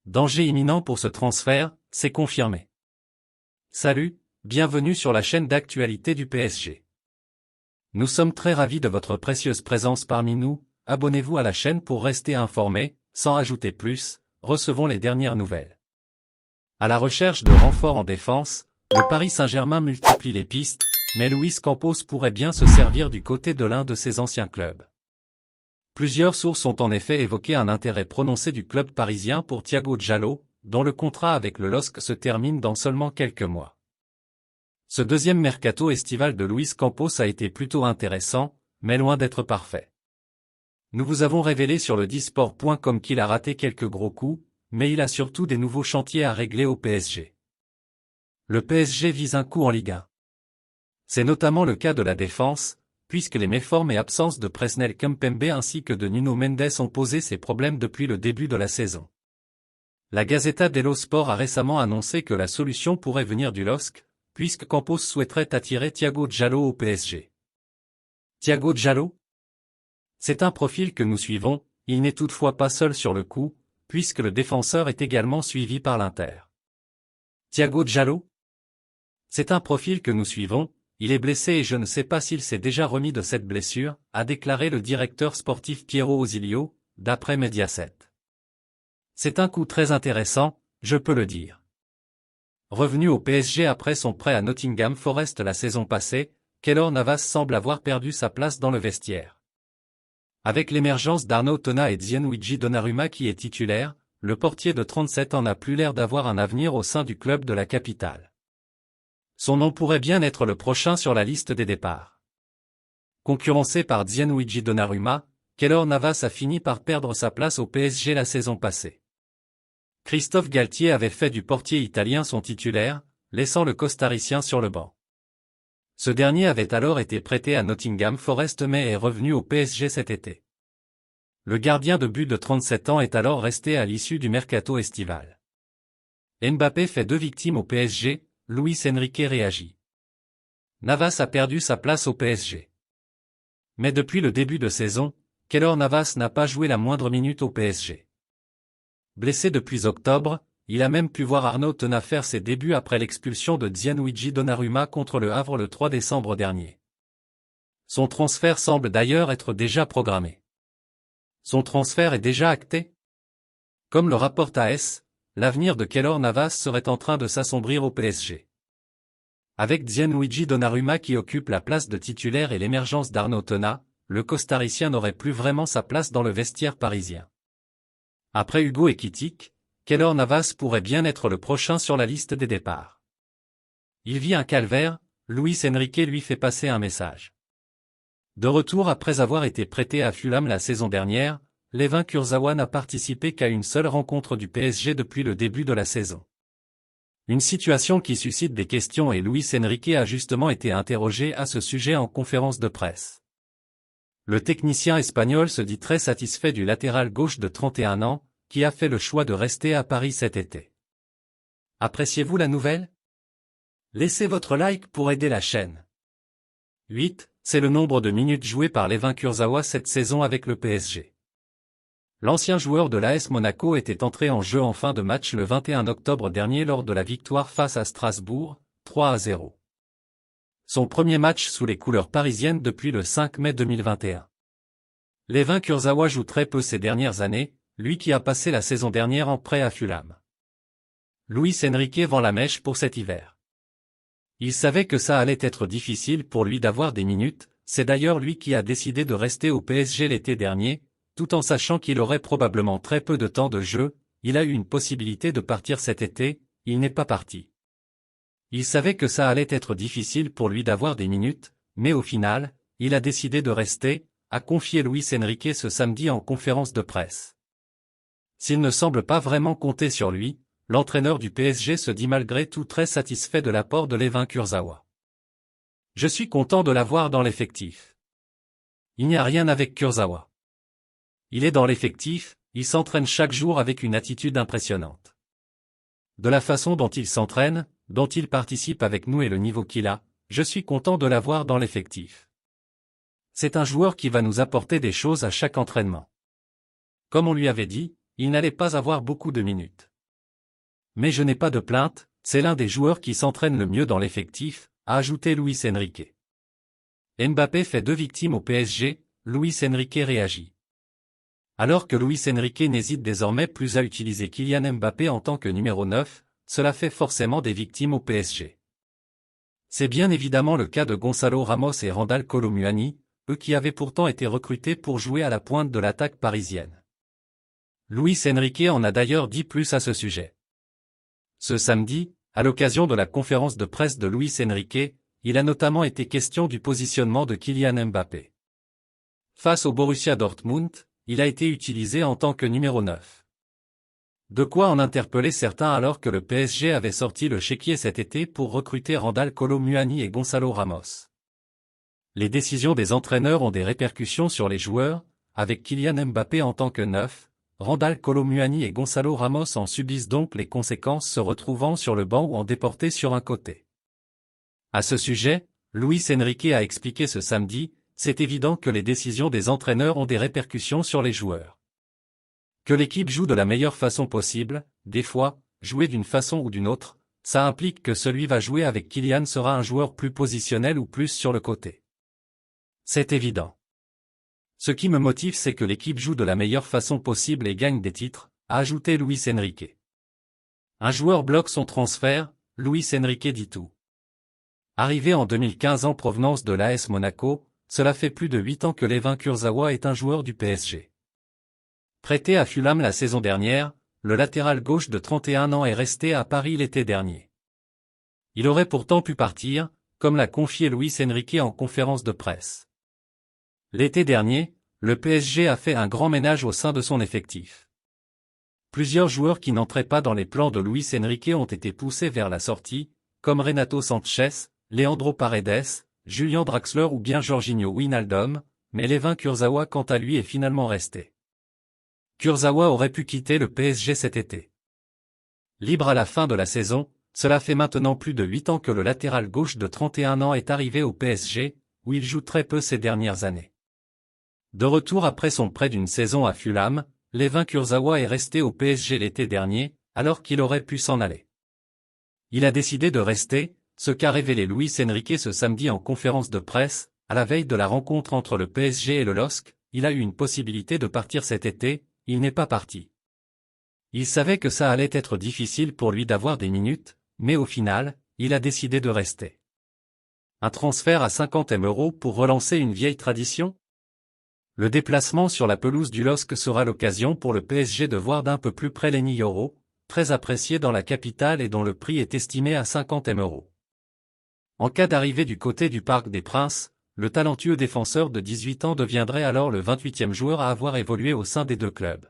Danger imminent pour ce transfert, c'est confirmé. Salut, bienvenue sur la chaîne d'actualité du PSG. Nous sommes très ravis de votre précieuse présence parmi nous, abonnez-vous à la chaîne pour rester informé, sans ajouter plus, recevons les dernières nouvelles. À la recherche de renforts en défense, le Paris Saint-Germain multiplie les pistes, mais Luis Campos pourrait bien se servir du côté de l'un de ses anciens clubs. Plusieurs sources ont en effet évoqué un intérêt prononcé du club parisien pour Thiago Djaló, dont le contrat avec le LOSC se termine dans seulement quelques mois. Ce deuxième mercato estival de Luis Campos a été plutôt intéressant, mais loin d'être parfait. Nous vous avons révélé sur le disport.com qu'il a raté quelques gros coups, mais il a surtout des nouveaux chantiers à régler au PSG. Le PSG vise un coup en Ligue 1. C'est notamment le cas de la défense, puisque les méformes et absences de Presnel Kimpembe ainsi que de Nuno Mendes ont posé ces problèmes depuis le début de la saison. La Gazzetta dello Sport a récemment annoncé que la solution pourrait venir du LOSC, puisque Campos souhaiterait attirer Thiago Djaló au PSG. Thiago Djaló ? C'est un profil que nous suivons, il n'est toutefois pas seul sur le coup, puisque le défenseur est également suivi par l'Inter. Thiago Djaló ? C'est un profil que nous suivons, il est blessé et je ne sais pas s'il s'est déjà remis de cette blessure, a déclaré le directeur sportif Piero Osilio, d'après Mediaset. C'est un coup très intéressant, je peux le dire. Revenu au PSG après son prêt à Nottingham Forest la saison passée, Keylor Navas semble avoir perdu sa place dans le vestiaire. Avec l'émergence d'Arnaud Tona et Gianluigi Donnarumma qui est titulaire, le portier de 37 ans n'a plus l'air d'avoir un avenir au sein du club de la capitale. Son nom pourrait bien être le prochain sur la liste des départs. Concurrencé par Gianluigi Donnarumma, Keylor Navas a fini par perdre sa place au PSG la saison passée. Christophe Galtier avait fait du portier italien son titulaire, laissant le costaricien sur le banc. Ce dernier avait alors été prêté à Nottingham Forest mais est revenu au PSG cet été. Le gardien de but de 37 ans est alors resté à l'issue du mercato estival. Mbappé fait 2 victimes au PSG, Luis Enrique réagit. Navas a perdu sa place au PSG. Mais depuis le début de saison, Keylor Navas n'a pas joué la moindre minute au PSG. Blessé depuis octobre, il a même pu voir Arnaud Tona faire ses débuts après l'expulsion de Gianluigi Donnarumma contre le Havre le 3 décembre dernier. Son transfert semble d'ailleurs être déjà programmé. Son transfert est déjà acté ? Comme le rapporte AS, l'avenir de Keylor Navas serait en train de s'assombrir au PSG. Avec Gianluigi Donnarumma qui occupe la place de titulaire et l'émergence d'Arnaud Tona, le costaricien n'aurait plus vraiment sa place dans le vestiaire parisien. Après Hugo Ekitike, Keylor Navas pourrait bien être le prochain sur la liste des départs. Il vit un calvaire, Luis Enrique lui fait passer un message. De retour après avoir été prêté à Fulham la saison dernière, Layvin Kurzawa n'a participé qu'à une seule rencontre du PSG depuis le début de la saison. Une situation qui suscite des questions et Luis Enrique a justement été interrogé à ce sujet en conférence de presse. Le technicien espagnol se dit très satisfait du latéral gauche de 31 ans, qui a fait le choix de rester à Paris cet été. Appréciez-vous la nouvelle ? Laissez votre like pour aider la chaîne. 8, c'est le nombre de minutes jouées par Layvin Kurzawa cette saison avec le PSG. L'ancien joueur de l'AS Monaco était entré en jeu en fin de match le 21 octobre dernier lors de la victoire face à Strasbourg, 3-0. Son premier match sous les couleurs parisiennes depuis le 5 mai 2021. Layvin Kurzawa joue très peu ces dernières années, lui qui a passé la saison dernière en prêt à Fulham. Luis Enrique vend la mèche pour cet hiver. Il savait que ça allait être difficile pour lui d'avoir des minutes, c'est d'ailleurs lui qui a décidé de rester au PSG l'été dernier, tout en sachant qu'il aurait probablement très peu de temps de jeu, il a eu une possibilité de partir cet été, il n'est pas parti. Il savait que ça allait être difficile pour lui d'avoir des minutes, mais au final, il a décidé de rester, a confié Luis Enrique ce samedi en conférence de presse. S'il ne semble pas vraiment compter sur lui, l'entraîneur du PSG se dit malgré tout très satisfait de l'apport de Layvin Kurzawa. Je suis content de l'avoir dans l'effectif. Il n'y a rien avec Kurzawa. Il est dans l'effectif, il s'entraîne chaque jour avec une attitude impressionnante. De la façon dont il s'entraîne, dont il participe avec nous et le niveau qu'il a, je suis content de l'avoir dans l'effectif. C'est un joueur qui va nous apporter des choses à chaque entraînement. Comme on lui avait dit, il n'allait pas avoir beaucoup de minutes. Mais je n'ai pas de plainte, c'est l'un des joueurs qui s'entraîne le mieux dans l'effectif, a ajouté Luis Enrique. Mbappé fait 2 victimes au PSG, Luis Enrique réagit. Alors que Luis Enrique n'hésite désormais plus à utiliser Kylian Mbappé en tant que numéro 9, cela fait forcément des victimes au PSG. C'est bien évidemment le cas de Gonçalo Ramos et Randal Kolo Muani, eux qui avaient pourtant été recrutés pour jouer à la pointe de l'attaque parisienne. Luis Enrique en a d'ailleurs dit plus à ce sujet. Ce samedi, à l'occasion de la conférence de presse de Luis Enrique, il a notamment été question du positionnement de Kylian Mbappé. Face au Borussia Dortmund, il a été utilisé en tant que numéro 9. De quoi en interpeller certains alors que le PSG avait sorti le chéquier cet été pour recruter Randal Kolo Muani et Gonçalo Ramos. Les décisions des entraîneurs ont des répercussions sur les joueurs, avec Kylian Mbappé en tant que 9, Randal Kolo Muani et Gonçalo Ramos en subissent donc les conséquences se retrouvant sur le banc ou en déportés sur un côté. À ce sujet, Luis Enrique a expliqué ce samedi, c'est évident que les décisions des entraîneurs ont des répercussions sur les joueurs. Que l'équipe joue de la meilleure façon possible, des fois, jouer d'une façon ou d'une autre, ça implique que celui va jouer avec Kylian sera un joueur plus positionnel ou plus sur le côté. C'est évident. Ce qui me motive c'est que l'équipe joue de la meilleure façon possible et gagne des titres, a ajouté Luis Enrique. Un joueur bloque son transfert, Luis Enrique dit tout. Arrivé en 2015 en provenance de l'AS Monaco, cela fait plus de 8 ans que Layvin Kurzawa est un joueur du PSG. Prêté à Fulham la saison dernière, le latéral gauche de 31 ans est resté à Paris l'été dernier. Il aurait pourtant pu partir, comme l'a confié Luis Enrique en conférence de presse. L'été dernier, le PSG a fait un grand ménage au sein de son effectif. Plusieurs joueurs qui n'entraient pas dans les plans de Luis Enrique ont été poussés vers la sortie, comme Renato Sanchez, Leandro Paredes, Julian Draxler ou bien Jorginho Wijnaldum, mais Layvin Kurzawa quant à lui est finalement resté. Kurzawa aurait pu quitter le PSG cet été. Libre à la fin de la saison, cela fait maintenant plus de 8 ans que le latéral gauche de 31 ans est arrivé au PSG, où il joue très peu ces dernières années. De retour après son prêt d'une saison à Fulham, Layvin Kurzawa est resté au PSG l'été dernier, alors qu'il aurait pu s'en aller. Il a décidé de rester, ce qu'a révélé Luis Enrique ce samedi en conférence de presse, à la veille de la rencontre entre le PSG et le LOSC, il a eu une possibilité de partir cet été, il n'est pas parti. Il savait que ça allait être difficile pour lui d'avoir des minutes, mais au final, il a décidé de rester. Un transfert à 50 000 € pour relancer une vieille tradition ? Le déplacement sur la pelouse du LOSC sera l'occasion pour le PSG de voir d'un peu plus près Lenny Yoro, très apprécié dans la capitale et dont le prix est estimé à 50 000 €. En cas d'arrivée du côté du Parc des Princes, le talentueux défenseur de 18 ans deviendrait alors le 28e joueur à avoir évolué au sein des deux clubs.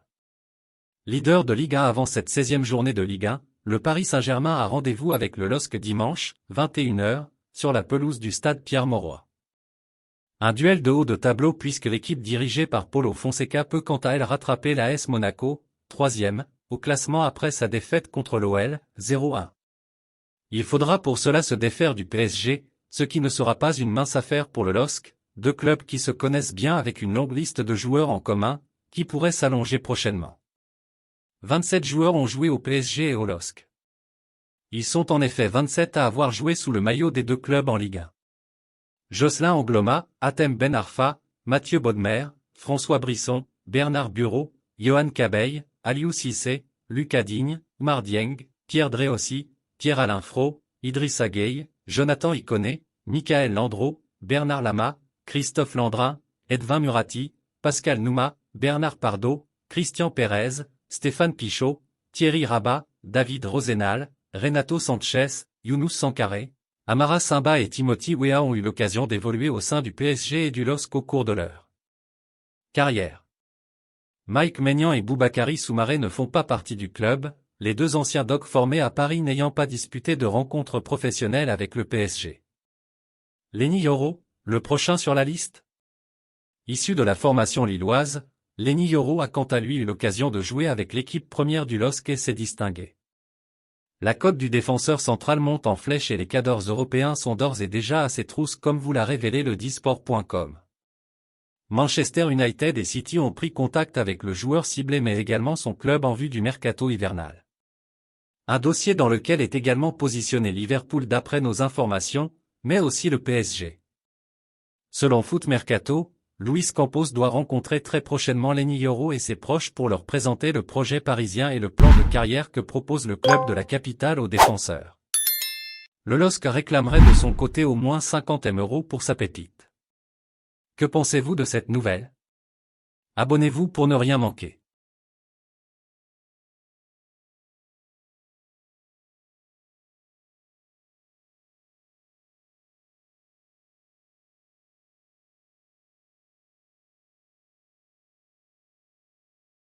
Leader de Ligue 1 avant cette 16e journée de Ligue 1, le Paris Saint-Germain a rendez-vous avec le LOSC dimanche, 21 h, sur la pelouse du stade Pierre-Mauroy. Un duel de haut de tableau puisque l'équipe dirigée par Paulo Fonseca peut quant à elle rattraper l'AS Monaco, 3e, au classement après sa défaite contre l'OL, 0-1. Il faudra pour cela se défaire du PSG, ce qui ne sera pas une mince affaire pour le LOSC, deux clubs qui se connaissent bien avec une longue liste de joueurs en commun, qui pourrait s'allonger prochainement. 27 joueurs ont joué au PSG et au LOSC. Ils sont en effet 27 à avoir joué sous le maillot des deux clubs en Ligue 1. Jocelyn Angloma, Hatem Ben Arfa, Mathieu Bodmer, François Brisson, Bernard Bureau, Yohan Cabeil, Aliou Cissé, Lucas Digne, Oumar Dieng, Pierre Dréossi, Pierre-Alain Fro, Idrissa Gueye, Jonathan Iconé, Michael Landreau, Bernard Lama, Christophe Landrin, Edvin Murati, Pascal Nouma, Bernard Pardo, Christian Pérez, Stéphane Pichot, Thierry Rabat, David Rosenal, Renato Sanchez, Younous Sankaré, Amara Simba et Timothy Weah ont eu l'occasion d'évoluer au sein du PSG et du LOSC au cours de leur carrière. Mike Maignan et Boubakary Soumaré ne font pas partie du club, les deux anciens docs formés à Paris n'ayant pas disputé de rencontres professionnelles avec le PSG. Lenny Yoro, le prochain sur la liste ? Issu de la formation lilloise, Lenny Yoro a quant à lui eu l'occasion de jouer avec l'équipe première du LOSC et s'est distingué. La cote du défenseur central monte en flèche et les cadors européens sont d'ores et déjà à ses trousses comme vous l'a révélé le disport.com. Manchester United et City ont pris contact avec le joueur ciblé mais également son club en vue du mercato hivernal. Un dossier dans lequel est également positionné Liverpool d'après nos informations, mais aussi le PSG. Selon Foot Mercato, Luis Campos doit rencontrer très prochainement Lenny Yoro et ses proches pour leur présenter le projet parisien et le plan de carrière que propose le club de la capitale aux défenseurs. Le LOSC réclamerait de son côté au moins 50 M € pour sa pépite. Que pensez-vous de cette nouvelle? Abonnez-vous pour ne rien manquer.